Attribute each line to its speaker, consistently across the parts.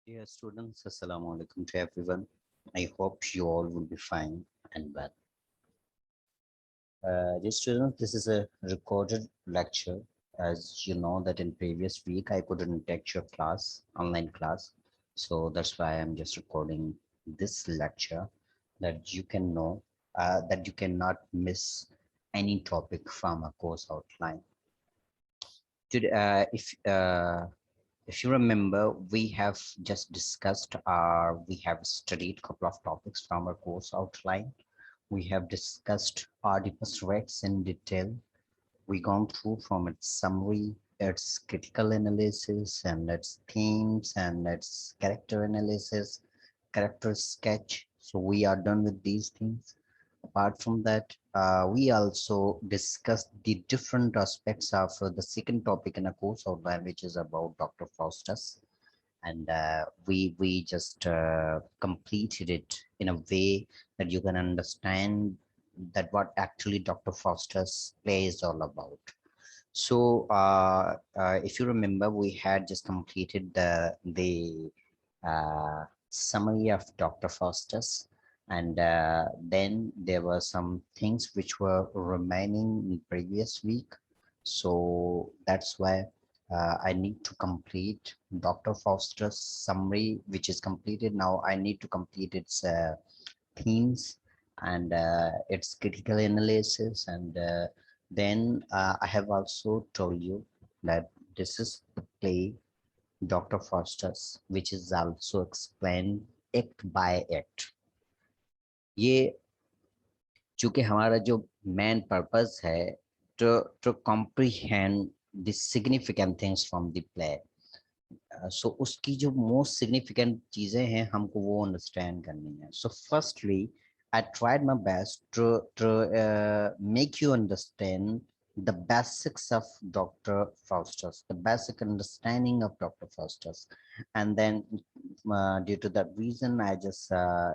Speaker 1: Dear students, Assalamu alaikum to everyone. I hope you all will be fine and well. Dear students, this is a recorded lecture. As you know that in previous week I couldn't take your class, online class. So that's why I'm just recording this lecture that you can know that you cannot miss any topic from a course outline. Today, if you remember, we have just discussed we have studied a couple of topics from our course outline. We have discussed Oedipus Rex in detail. We gone through from its summary, its critical analysis, and its themes, and its character analysis, character sketch. So we are done with these things. Apart from that, we also discussed the different aspects of the second topic in a course outline, which is about Dr. Faustus, and we just completed it in a way that you can understand that what actually Dr. Faustus play is all about. So if you remember, we had just completed the summary of Dr. Faustus, and then there were some things which were remaining in previous week. So that's why I need to complete Dr. Faustus summary, which is completed now. I need to complete its themes and its critical analysis, and then I have also told you that this is the play Dr. Faustus, which is also explained act by act. ये चूंकि हमारा जो main purpose है to comprehend the significant things from the play. So उसकी जो most significant चीजें हैं हमको वो understand करनी है. So firstly, I tried my best to make you understand the basics of Dr. Faustus, the basic understanding of Dr. Faustus, and then due to that reason, I just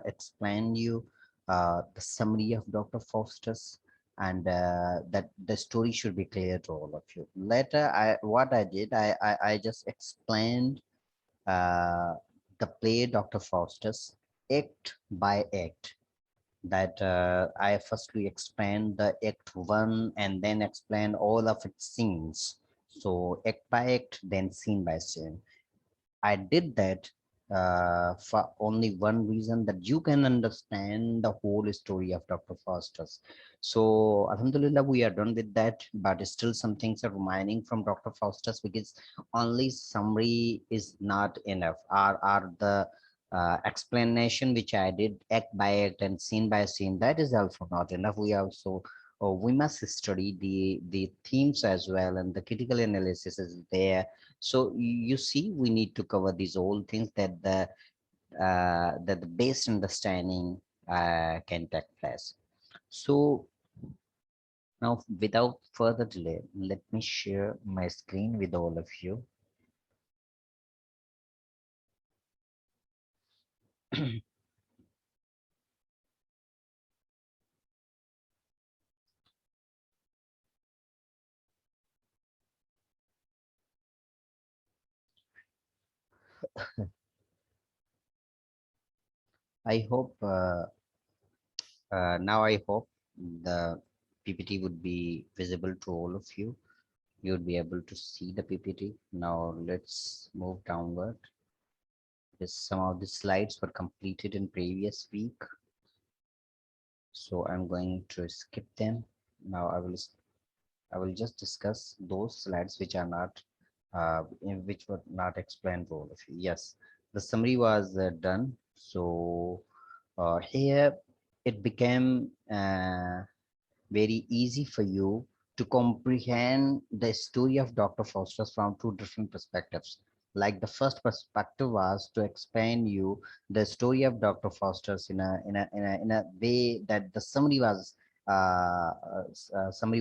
Speaker 1: explained you the summary of Dr. Faustus, and that the story should be clear to all of you. Later, what I did, I just explained uh, the play Dr. Faustus act by act. That I firstly explained the act one and then explained all of its scenes. So act by act, then scene by scene. I did that for only one reason, that you can understand the whole story of Dr. Faustus. So, Alhamdulillah, we are done with that, but still some things are remaining from Dr. Faustus because only summary is not enough. Are the explanation which I did act by act and scene by scene, that is also not enough. We also we must study the themes as well, and the critical analysis is there. So you see, we need to cover these all things that the base understanding can take place. So now, without further delay, let me share my screen with all of you. I hope now I hope the PPT would be visible to all of you. You would be able to see the PPT. Now let's move downward. Yes, some of the slides were completed in previous week, so I'm going to skip them. Now I will just discuss those slides which are not which were not explained to all of you. Yes, the summary was done. So here it became very easy for you to comprehend the story of Dr. Faustus from two different perspectives. Like the first perspective was to explain you the story of Dr. Faustus in a way that the summary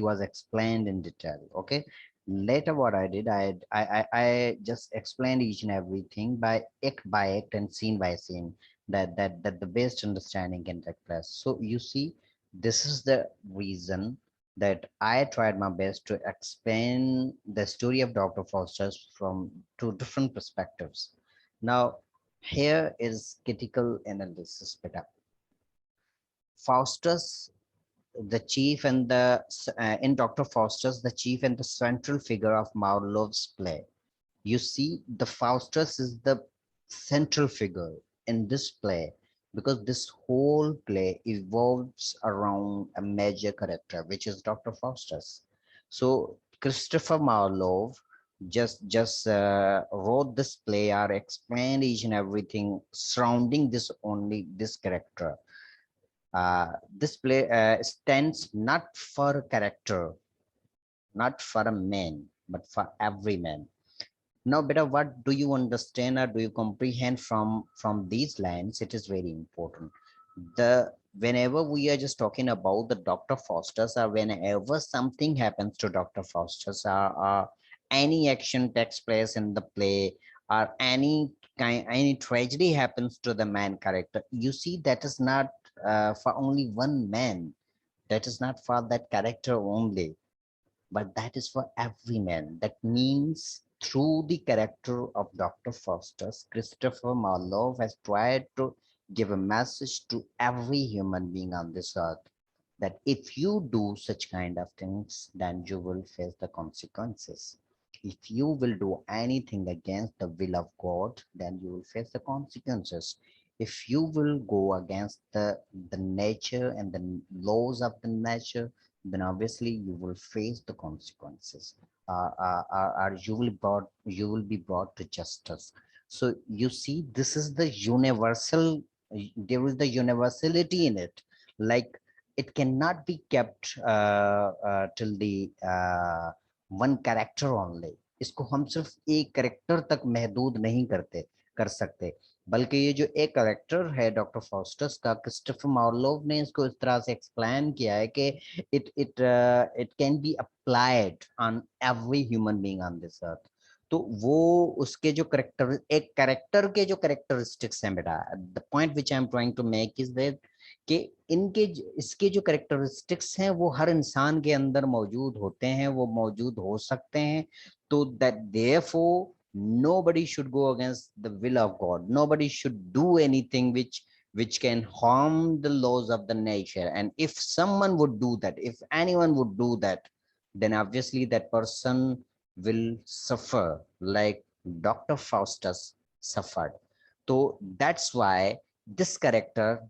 Speaker 1: was explained in detail. Okay. Later, what I did, I just explained each and everything by act and scene by scene, that the best understanding can take place. So you see, this is the reason that I tried my best to explain the story of Dr. Faustus from two different perspectives. Now, Here is critical analysis, beta. Faustus, the chief and the in Dr. Faustus, the chief and the central figure of Marlowe's play. You see, the Faustus is the central figure in this play because this whole play evolves around a major character, which is Dr. Faustus. So Christopher Marlowe just wrote this play or explained each and everything surrounding this character. This play stands not for a character, not for a man, but for every man. Now, beta, what do you understand or do you comprehend from these lines? It is very important. The Whenever we are just talking about the Dr. Faustus, or whenever something happens to Dr. Faustus, or any action takes place in the play, or any tragedy happens to the main character, you see that is not for only one man. That is not for that character only, but that is for every man. That means through the character of Dr. Faustus, Christopher Marlowe has tried to give a message to every human being on this earth that if you do such kind of things, then you will face the consequences. If you will do anything against the will of God, then you will face the consequences. If you will go against the nature and the laws of the nature, then obviously you will face the consequences. Or you will be brought to justice. So you see, this is the universal. There is the universality in it. Like it cannot be kept till the one character only. इसको हम सिर्फ एक character तक महदूद नहीं कर सकते, बल्कि ये जो एक करेक्टर है डॉक्टर फॉस्टस का, क्रिस्टोफर मार्लोव ने इसको इस तरह से एक्सप्लेन किया है कि it can be applied on every human being on this earth. तो वो उसके जो करेक्टर एक करेक्टर के जो करेक्टरिस्टिक्स हैं बेटा, the point which I am trying to make is that कि इसके जो करेक्टरिस्टिक्स हैं वो हर इंसान के अंदर मौजूद होते हैं, वो मौजूद हो सकते हैं. तो that therefore nobody should go against the will of God. Nobody should do anything which can harm the laws of the nature. And if someone would do that, if anyone would do that, then obviously that person will suffer like Dr. Faustus suffered. So that's why this character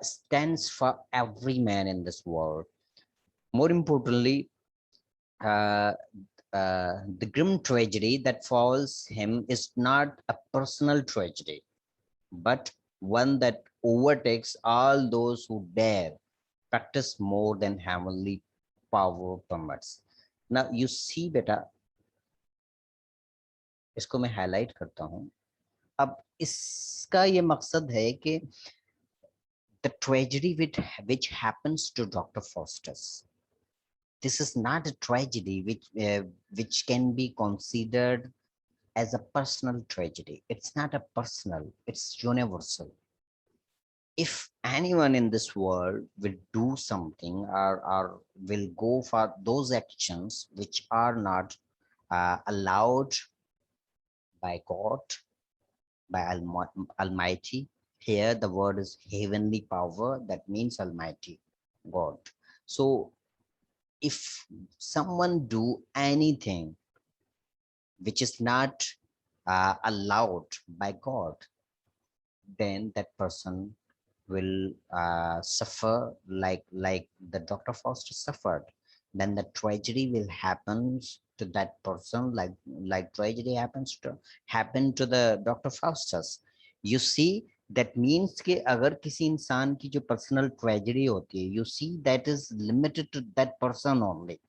Speaker 1: stands for every man in this world. More importantly, uh, the grim tragedy that falls him is not a personal tragedy, but one that overtakes all those who dare practice more than heavenly power permits. Now you see बेटा, इसको मैं highlight करता हूँ. अब इसका ये मकसद है कि the tragedy which happens to Dr. Faustus, this is not a tragedy which can be considered as a personal tragedy. It's not a personal, it's universal. If anyone in this world will do something, or will go for those actions which are not allowed by God, by Almighty, here the word is heavenly power, that means Almighty God. So if someone do anything which is not allowed by God, then that person will suffer like the Dr. Faustus suffered. Then the tragedy will happen to that person, like tragedy happen to the Dr. Faustus. You see, that means कि अगर किसी इंसान की जो personal tragedy होती है, you see that is limited to that person only.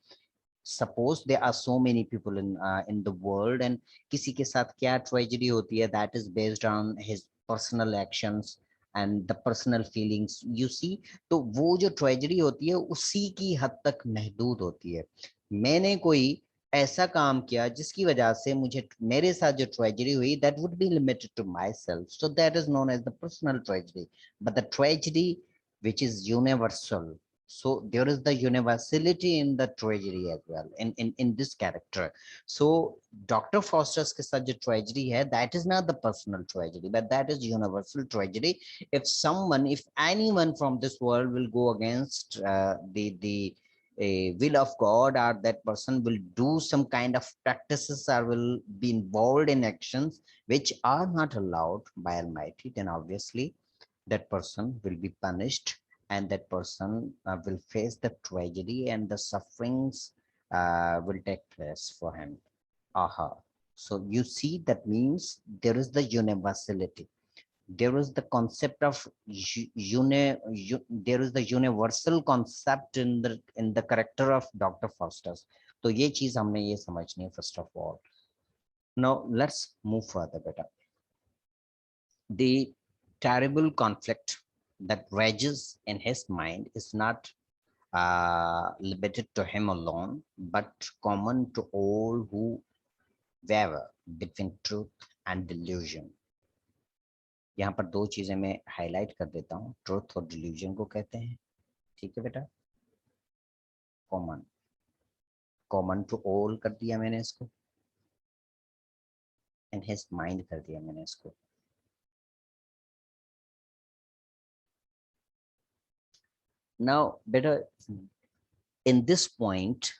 Speaker 1: Suppose there are so many people in the world, and किसी के साथ क्या tragedy होती है, that is based on his personal actions and the personal feelings. You see, तो वो जो tragedy होती है उसी की हद तक महदूद होती है. मैंने कोई ऐसा काम किया जिसकी वजह से मुझे मेरे साथ जो tragedy हुई, that would be limited to myself, so that is known as the personal tragedy. But the tragedy which is universal, So there is the universality in the tragedy as well in this character. So Dr. Faustus के साथ जो tragedy है, that is not the personal tragedy, but that is universal tragedy. If someone, if anyone from this world will go against the will of God, or that person will do some kind of practices or will be involved in actions which are not allowed by Almighty, then obviously that person will be punished, and that person will face the tragedy and the sufferings will take place for him. Aha. So you see, that means there is the universality. There is the concept of there is the universal concept in the character of Dr. Faustus. तो ये चीज हमने ये समझनी है first of all. Now let's move further better. The terrible conflict that rages in his mind is not limited to him alone, but common to all who waver between truth and delusion. यहाँ पर दो चीजें मैं highlight कर देता हूँ, truth और delusion को कहते हैं, ठीक है बेटा, कॉमन, कॉमन टू ऑल कर दिया मैंने इसको, इन हिज माइंड कर दिया मैंने इसको. Now better, in this point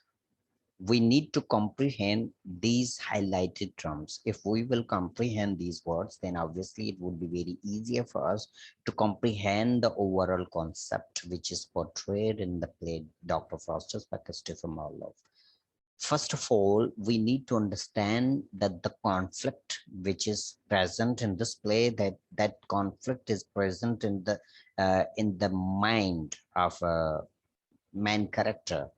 Speaker 1: we need to comprehend these highlighted terms. If we will comprehend these words, then obviously it would be very easier for us to comprehend the overall concept which is portrayed in the play Dr. Faustus by Christopher Marlowe. First of all, we need to understand that the conflict which is present in this play, that conflict is present in the mind of a main character.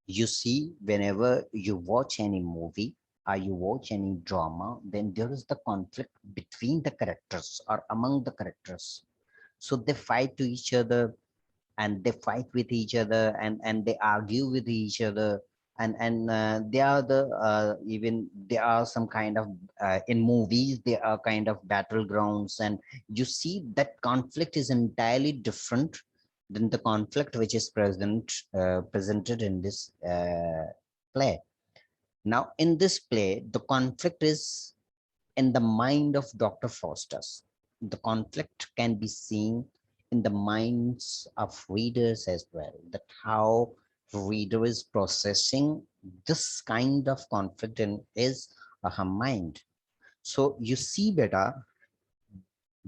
Speaker 1: You see, whenever you watch any movie or you watch any drama, then there is the conflict between the characters or among the characters. So they fight to each other, and they fight with each other, and they argue with each other, and they are even there are some kind of in movies there are kind of battlegrounds, and you see that conflict is entirely different than the conflict which is presented in this play. Now in this play, the conflict is in the mind of Dr. Faustus. The conflict can be seen in the minds of readers as well, that how reader is processing this kind of conflict in his or her mind. So you see, beta,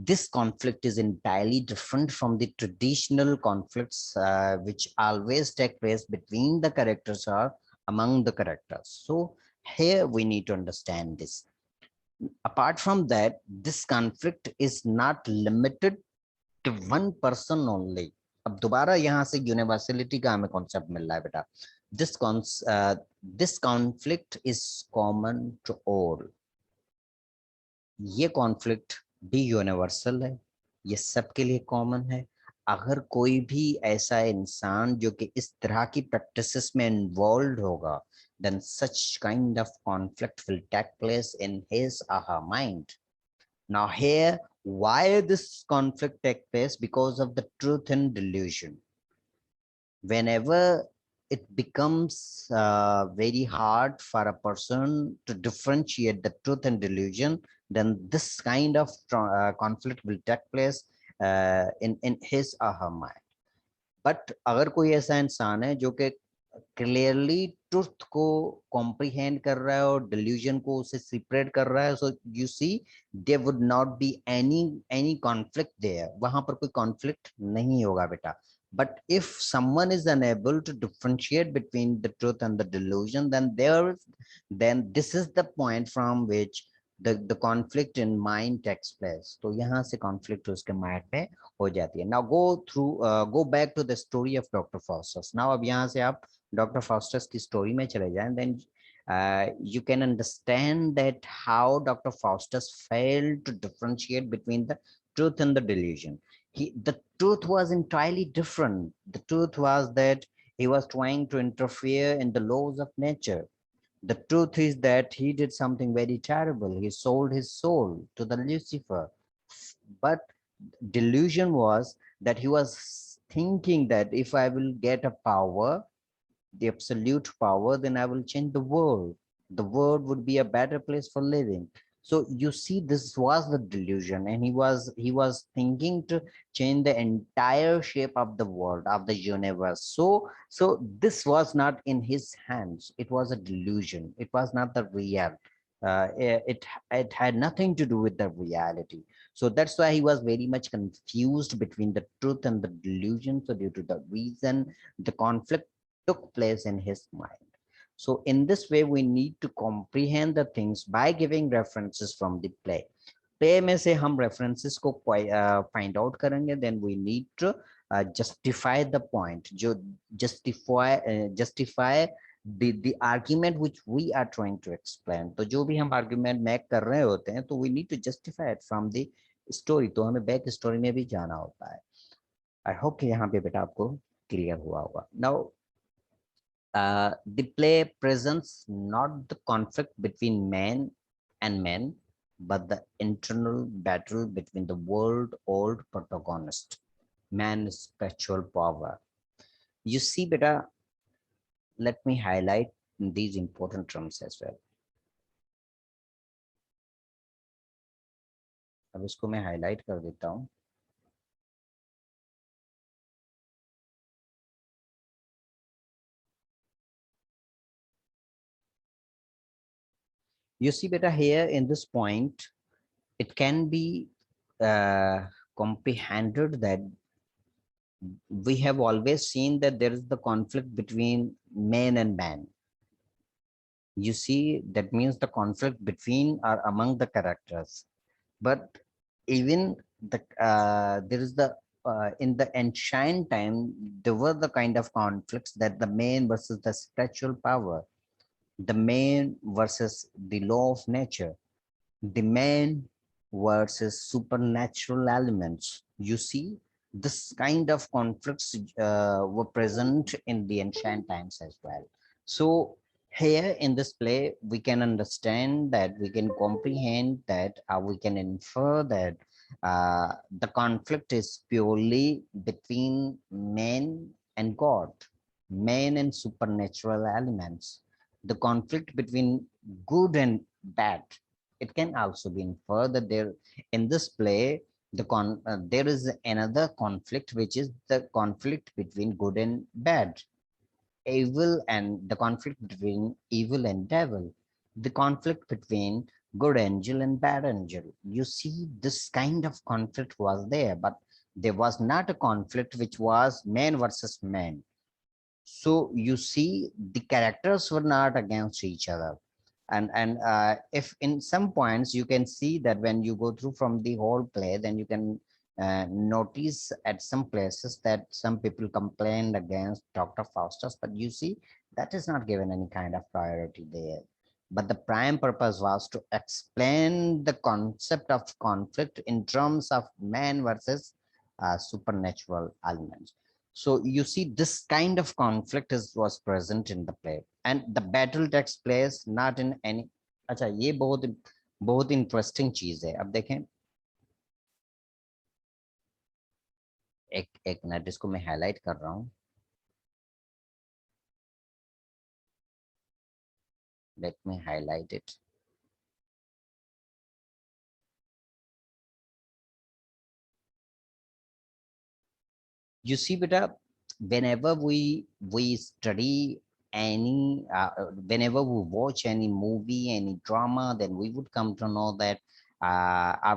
Speaker 1: this conflict is entirely different from the traditional conflicts which always take place between the characters or among the characters. So here we need to understand this. Apart from that, this conflict is not limited to one person only. अब दोबारा यहाँ से universality का हमें concept मिल रहा है बेटा. This conflict is common to all. ये कॉन्फ्लिक्ट भी यूनिवर्सल है, ये सबके लिए कॉमन है. अगर कोई भी ऐसा इंसान जो कि इस तरह की प्रैक्टिसेस में इन्वॉल्व होगा, then such kind of conflict will take place in his or her mind. Now here, why this conflict take place? Because of the truth and delusion. Whenever it becomes very hard for a person to differentiate the truth and delusion, then this kind of conflict will take place in his or her mind. But अगर कोई ऐसा इंसान है जो कि clearly truth को comprehend कर रहा है और डिल्यूजन को उसे सेपरेट कर रहा है, so you see there would not be any conflict there, वहां पर कोई कॉन्फ्लिक्ट नहीं होगा बेटा. But if someone is unable to differentiate between the truth and the delusion, then this is the point from which the conflict in mind takes place. तो यहाँ से conflict उसके mind पे हो जाती है. Now go back to the story of Dr. Faustus. Now अब यहाँ से आप Dr. Faustus की story में चले जाएं, then you can understand that how Dr. Faustus failed to differentiate between the truth and the delusion. The truth was entirely different. The truth was that he was trying to interfere in the laws of nature. The truth is that he did something very terrible. He sold his soul to the Lucifer. But delusion was that he was thinking that if I will get a power, the absolute power, then I will change the world. The world would be a better place for living. So you see, this was the delusion, and he was thinking to change the entire shape of the world, of the universe. So this was not in his hands. It was a delusion. It was not the real. It had nothing to do with the reality. So that's why he was very much confused between the truth and the delusion. So due to the reason, the conflict took place in his mind. So in this way, we need to comprehend the things by giving references from the play. Play में से हम references को find out करेंगे, then we need to justify the point, जो justify the argument which we are trying to explain. तो जो भी हम argument make कर रहे होते हैं, तो we need to justify it from the story. तो हमें back story में भी जाना होता है. I hope कि यहाँ पे बेटा आपको clear हुआ होगा. Now the play presents not the conflict between man and men, but the internal battle between the world-old protagonist, man's spiritual power. You see, beta, let me highlight these important terms as well. अब इसको मैं highlight कर देता हूँ. You see, beta, here in this point, it can be comprehended that we have always seen that there is the conflict between man and man. You see, that means the conflict between or among the characters. But even there is the in the ancient time, there were the kind of conflicts that the man versus the spiritual power, the man versus the law of nature, the man versus supernatural elements. You see, this kind of conflicts were present in the ancient times as well. So here in this play, we can understand that, we can comprehend that, we can infer that the conflict is purely between man and God, man and supernatural elements. The conflict between good and bad. It can also be inferred that there in this play there is another conflict, which is the conflict between good and bad, evil, and the conflict between evil and devil, the conflict between good angel and bad angel. You see, this kind of conflict was there, but there was not a conflict which was man versus man. So you see, the characters were not against each other. And if in some points you can see that when you go through from the whole play, then you can notice at some places that some people complained against Dr. Faustus, but you see, that is not given any kind of priority there. But the prime purpose was to explain the concept of conflict in terms of man versus supernatural elements. So you see, this kind of conflict was present in the play, and the battle takes place not in any. अच्छा, ये बहुत बहुत interesting चीज है. अब देखें, एक minute, इसको मैं हाईलाइट कर रहा हूँ. Let me highlight it. You see, beta, whenever we study any whenever we watch any movie, any drama, then we would come to know that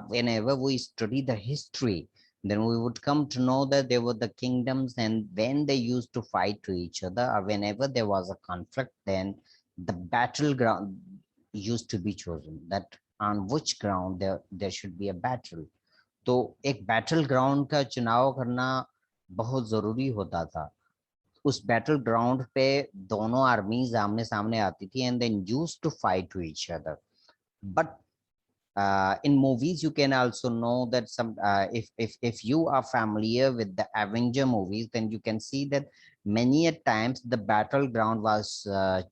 Speaker 1: whenever we study the history, then we would come to know that there were the kingdoms, and when they used to fight to each other, or whenever there was a conflict, then the battleground used to be chosen, that on which ground there should be a battle. तो एक battle ground का चुनाव करना बहुत जरूरी होता था. उस बैटल ग्राउंड पे दोनों आर्मीज आमने सामने आती थी, and then used to fight to each other. But in movies you can also know that some if you are familiar with the Avenger movies, then you can see that many a times the battleground was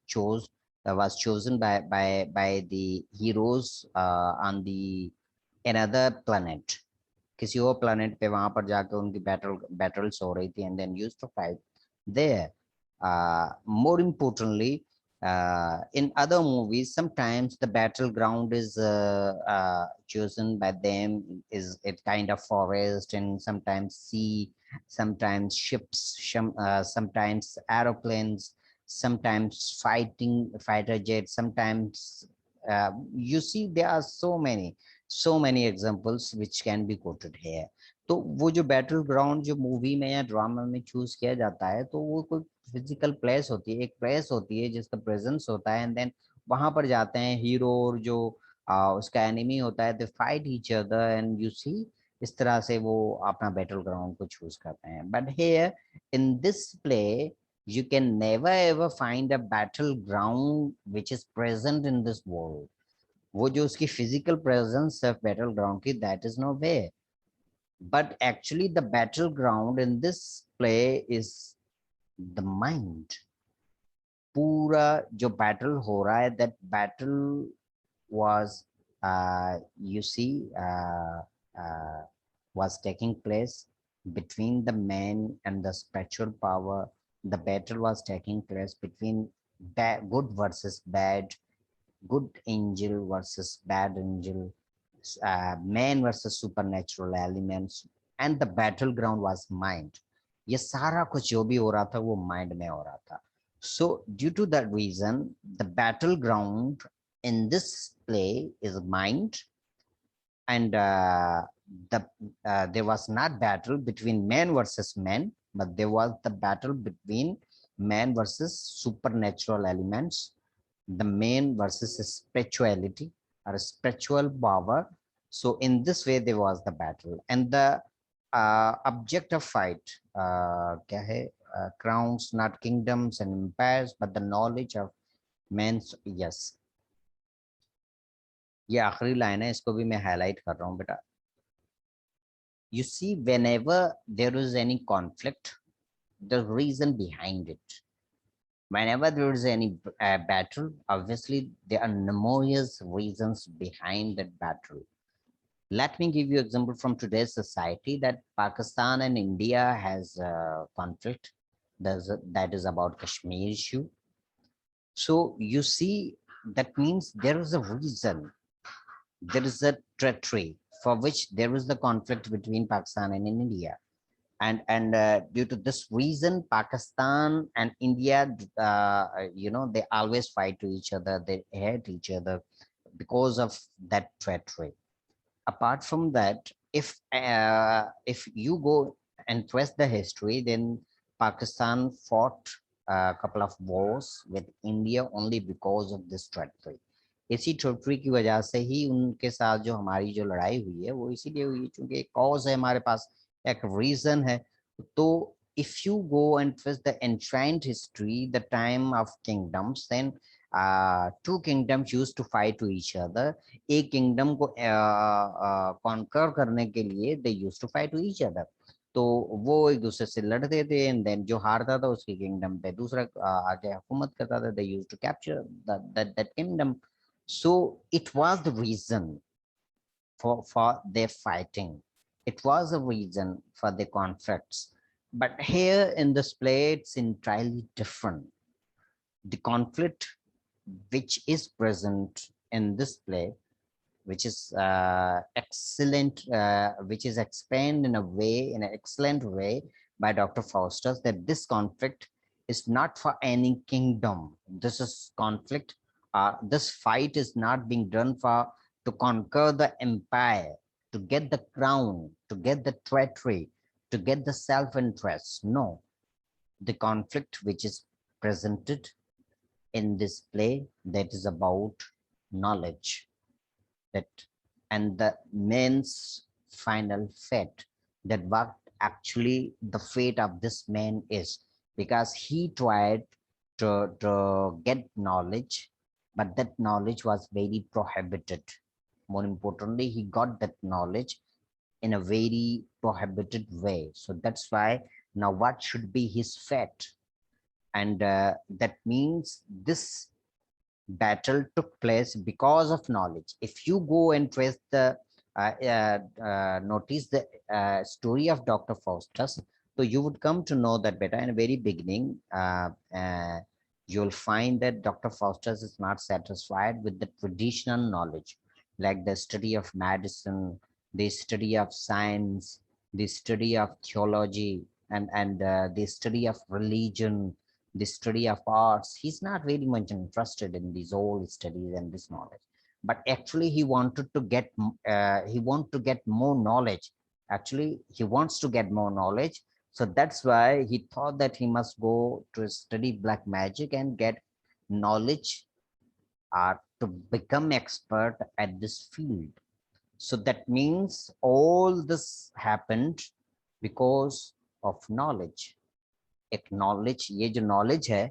Speaker 1: chosen by the heroes on the another planet. किसी और planet पे वहां पर जाके उनकी battles हो रही थी and then used to fight there. More importantly, in other movies, sometimes the battleground is chosen by them is a kind of forest, and sometimes sea, sometimes ships, sometimes aeroplanes, sometimes fighter jets, sometimes you see there are so many examples which can be quoted here. तो वो जो battle ground जो movie में या drama में choose किया जाता है, तो वो कोई फिजिकल प्लेस होती है, एक प्लेस होती है जिसका प्रेजेंस होता है, एंड देन वहां पर जाते हैं हीरो और जो उसका एनिमी होता है, they fight each other and you see, इस तरह से वो अपना बैटल ग्राउंड को चूज करते हैं. But here in this play you can never ever find a battleground which is present in this world. वो जो उसकी physical presence है battleground की, that is nowhere. But actually the battleground in this play is the mind. पूरा जो battle हो रहा है, that battle was you see was taking place between the man and the spiritual power. The battle was taking place between good versus bad, good angel versus bad angel, man versus supernatural elements, and the battleground was mind. ये सारा कुछ जो भी हो रहा था वो mind में हो रहा था. So due to that reason, the battleground in this play is mind, and there was not battle between man versus man, but there was the battle between man versus supernatural elements, the man versus spirituality or spiritual power. So in this way there was the battle, and the object of fight क्या है, crowns not kingdoms and empires but the knowledge of men's. Yes, ये आखिरी line है, इसको भी मैं highlight कर रहा हूँ बेटा. You see, whenever there is any conflict, the reason behind it, whenever there is any battle, obviously there are numerous reasons behind that battle. Let me give you example from today's society, that Pakistan and India has a conflict. That is about Kashmir issue. So you see, that means there is a reason, there is a treachery for which there is the conflict between Pakistan and India. And due to this reason, Pakistan and India, they always fight to each other, they hate each other because of that treachery. Apart from that, if you go and trace the history, then Pakistan fought a couple of wars with India only because of this treachery. इसी treaty की वजह से ही उनके साथ जो हमारी जो लड़ाई हुई है वो इसीलिए हुई क्योंकि एक कॉज है हमारे पास, एक रीजन है. तो if you go and trace the ancient history, the time of kingdoms, then two kingdoms used to fight to each other. एक kingdom को conquer करने के लिए they used to fight to each other. तो वो एक दूसरे से लड़ते थे, एंड देन जो हारता था उसकी किंगडम पे दूसरा आके हुकूमत करता था. they used to capture that kingdom. So it was the reason for their fighting. It was a reason for the conflicts. But here in this play, it's entirely different. The conflict which is present in this play, which is excellent, which is explained in an excellent way by Dr. Faustus, that this conflict is not for any kingdom. This is conflict. This fight is not being done to conquer the empire, to get the crown, to get the treasury, to get the self-interest. No, the conflict which is presented in this play, that is about knowledge, that and the man's final fate, that what actually the fate of this man is, because he tried to get knowledge, but that knowledge was very prohibited. More importantly, he got that knowledge in a very prohibited way. So that's why now what should be his fate? And that means this battle took place because of knowledge. If you go and trace the notice the story of Dr. Faustus, so you would come to know that better. In the very beginning, you'll find that Dr. Faustus is not satisfied with the traditional knowledge, like the study of medicine, the study of science, the study of theology, and the study of religion, the study of arts. He's not very much interested in these old studies and this knowledge, but actually he want to get more knowledge. Actually he wants to get more knowledge, so that's why he thought that he must go to study black magic and get knowledge, to become expert at this field. So that means all this happened because of knowledge. Acknowledge ये जो knowledge है,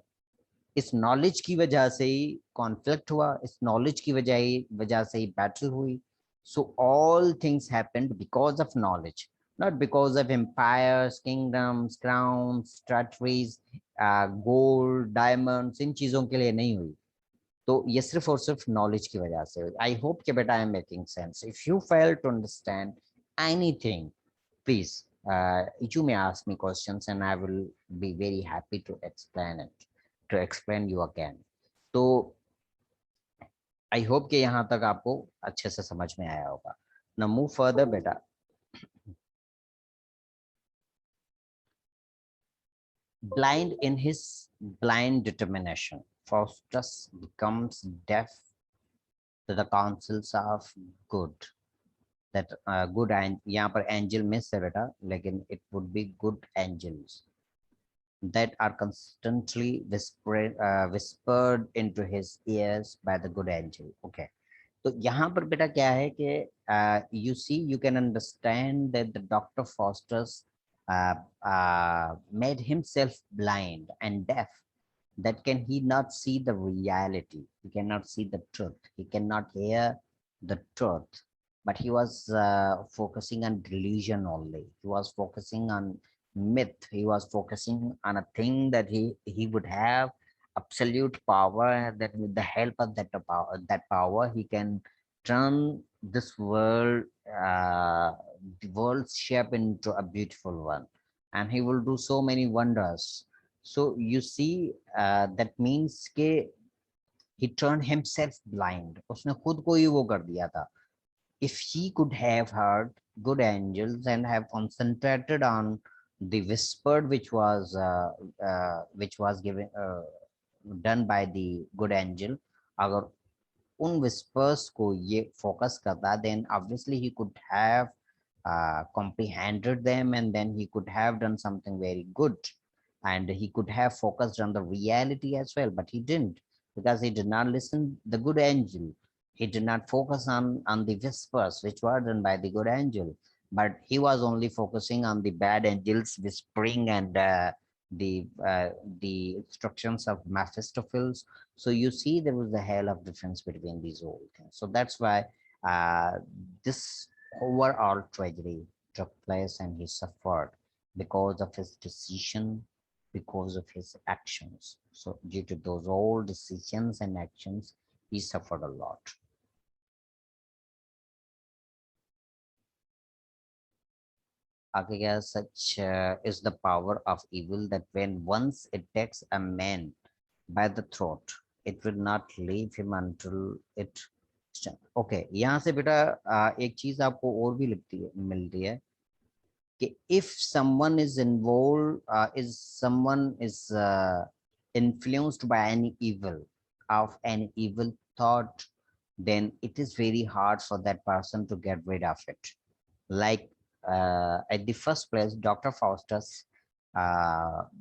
Speaker 1: इस knowledge की वजह से ही conflict हुआ, इस knowledge की वजह से ही बैटल हुई. So all things happened because of knowledge, not because of empires, kingdoms, crowns, territories, gold, diamonds, इन चीजों के लिए नहीं हुई. तो ये सिर्फ और सिर्फ नॉलेज की वजह से हुई. आई होप कि बेटा I am making sense. If you fail to understand anything, please, you may ask me questions and I will be very happy to explain it, to explain you again. तो आई hope कि यहाँ तक आपको अच्छे से समझ में आया होगा. Now move further बेटा. Blind in his blind determination, Faustus becomes deaf to the counsels of good. That good, and यहाँ पर angel miss है बेटा, लेकिन it would be good angels that are constantly whispered into his ears by the good angel. Okay. तो यहाँ पर बेटा क्या है कि you see, you can understand that the Dr. Faustus made himself blind and deaf. That can he not see the reality? He cannot see the truth. He cannot hear the truth. But he was focusing on delusion only. He was focusing on myth. He was focusing on a thing that he would have absolute power, that with the help of that power he can turn this world, the world's shape into a beautiful one, and he will do so many wonders. So you see, that means ke he turned himself blind. उसने खुद को ही वो कर दिया था. If he could have heard good angels and have concentrated on the whispered which was given, done by the good angel, अगर उन whispers को ये focus करता, then obviously he could have comprehended them, and then he could have done something very good, and he could have focused on the reality as well, but he didn't, because he did not listen the good angel. He did not focus on the whispers which were done by the good angel, but he was only focusing on the bad angels whispering, and the instructions of Mephistopheles. So you see, there was a hell of difference between these old things. So that's why this overall tragedy took place, and he suffered because of his decision, because of his actions. So due to those old decisions and actions, he suffered a lot. Such is the power of evil, that when once it takes a man by the throat, it will not leave him until it. Okay, यहाँ से बेटा एक चीज आपको और भी मिलती है कि if someone is involved, someone is influenced by any evil, of any evil thought, then it is very hard for that person to get rid of it. Like at the first place, Dr. Faustus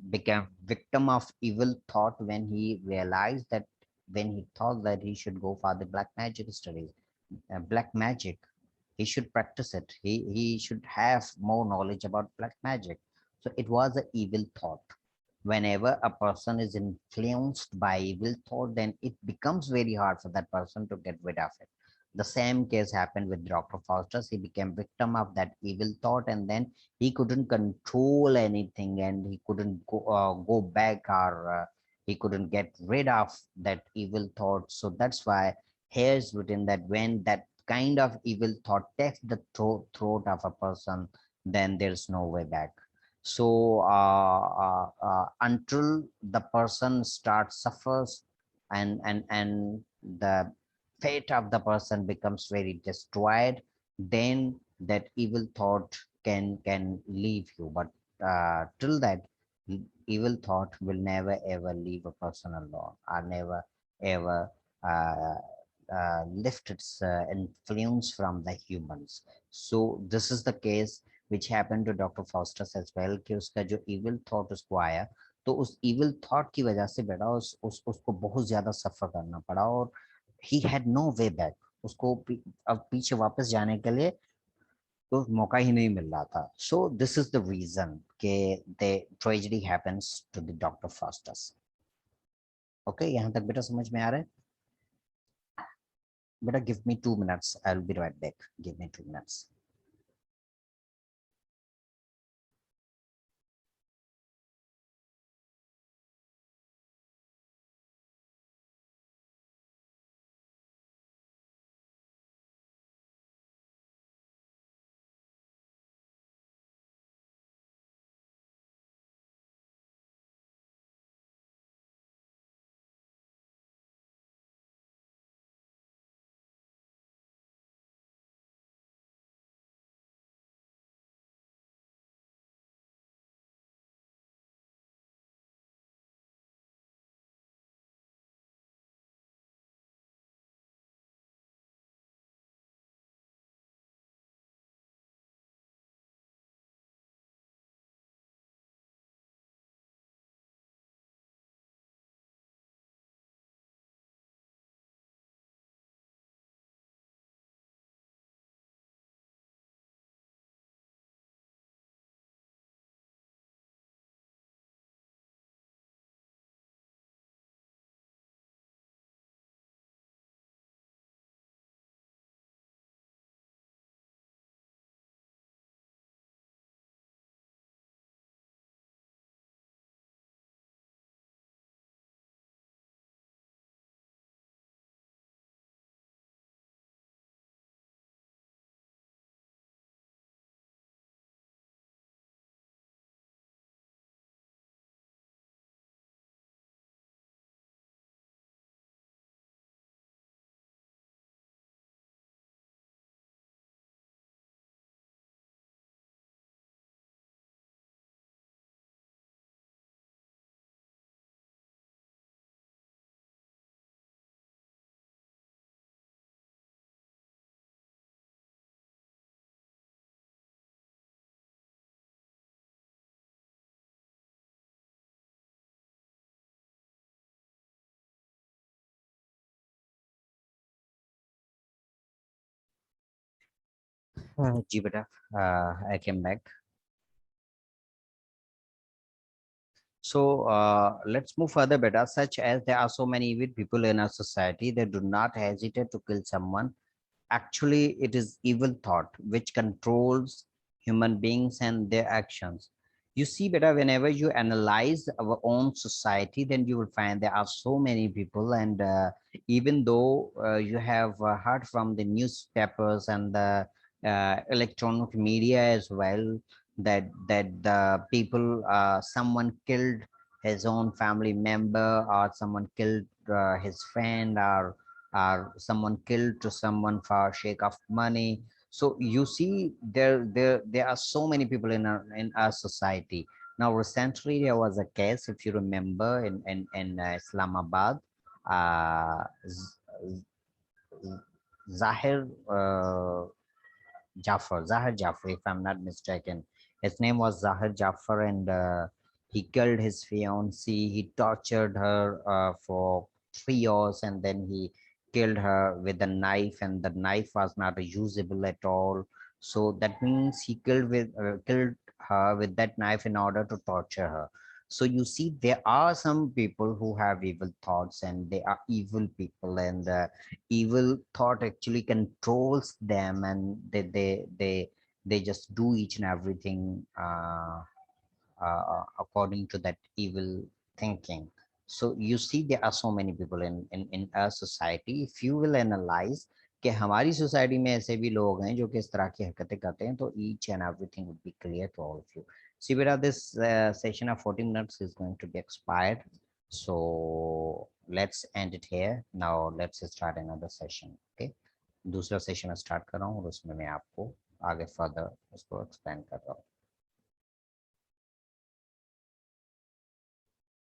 Speaker 1: became victim of evil thought when he realized that, when he thought that he should go for the black magic studies, black magic, he should practice it. He should have more knowledge about black magic. So it was an evil thought. Whenever a person is influenced by evil thought, then it becomes very hard for that person to get rid of it. The same case happened with Dr. Faustus. He became victim of that evil thought, and then he couldn't control anything, and he couldn't go back, or he couldn't get rid of that evil thought. So that's why here is written that when that kind of evil thought takes the throat of a person, then there's no way back. So until the person starts suffers, and the fate of the person becomes very destroyed, then that evil thought can leave you. But till that, evil thought will never ever leave a person alone, or never ever uh, lift its influence from the humans. So this is the case which happened to Dr. Faustus as well, कि उसका जो evil thought उसको आया, तो उस evil thought की वजह से बेटा उसको बहुत ज्यादा सफर करना पड़ा, और he had no way back. उसको अब पीछे वापस जाने के लिए तो मौका ही नहीं मिल रहा था. So this is the reason कि the tragedy happens to the Dr. Faustus. Okay, यहाँ तक बेटा समझ में आ रहा है? Better give me 2 minutes. I'll be right back. Give me 2 minutes. जी बेटा, I came back. So let's move further, beta. Such as there are so many evil people in our society, they do not hesitate to kill someone. Actually, it is evil thought which controls human beings and their actions. You see, beta, whenever you analyze our own society, then you will find there are so many people, and even though you have heard from the newspapers and the electronic media as well, that the people, someone killed his own family member, or someone killed his friend, or someone killed to someone for sake of money. So you see, there are so many people in our society. Now recently there was a case, if you remember, in Islamabad. uh, Zahir Zahir Jaffer, if I'm not mistaken. His name was Zahir Jaffer, and he killed his fiancée. He tortured her for 3 years, and then he killed her with a knife, and the knife was not usable at all. So that means he killed her with that knife in order to torture her. So you see, there are some people who have evil thoughts, and they are evil people, and evil thought actually controls them, and they just do each and everything according to that evil thinking. So you see, there are so many people in our society. If you will analyze, कि हमारी society में ऐसे भी लोग हैं जो कि इस तरह की हरकतें करते हैं, तो each and everything would be clear to all of you. See, Vera, this session of 40 minutes is going to be expired. So let's end it here. Now let's start another session. Okay. दूसरा session start कर रहा हूँ और उसमें मैं आपको आगे further उसको एक्सप्लेन कर रहा हूँ.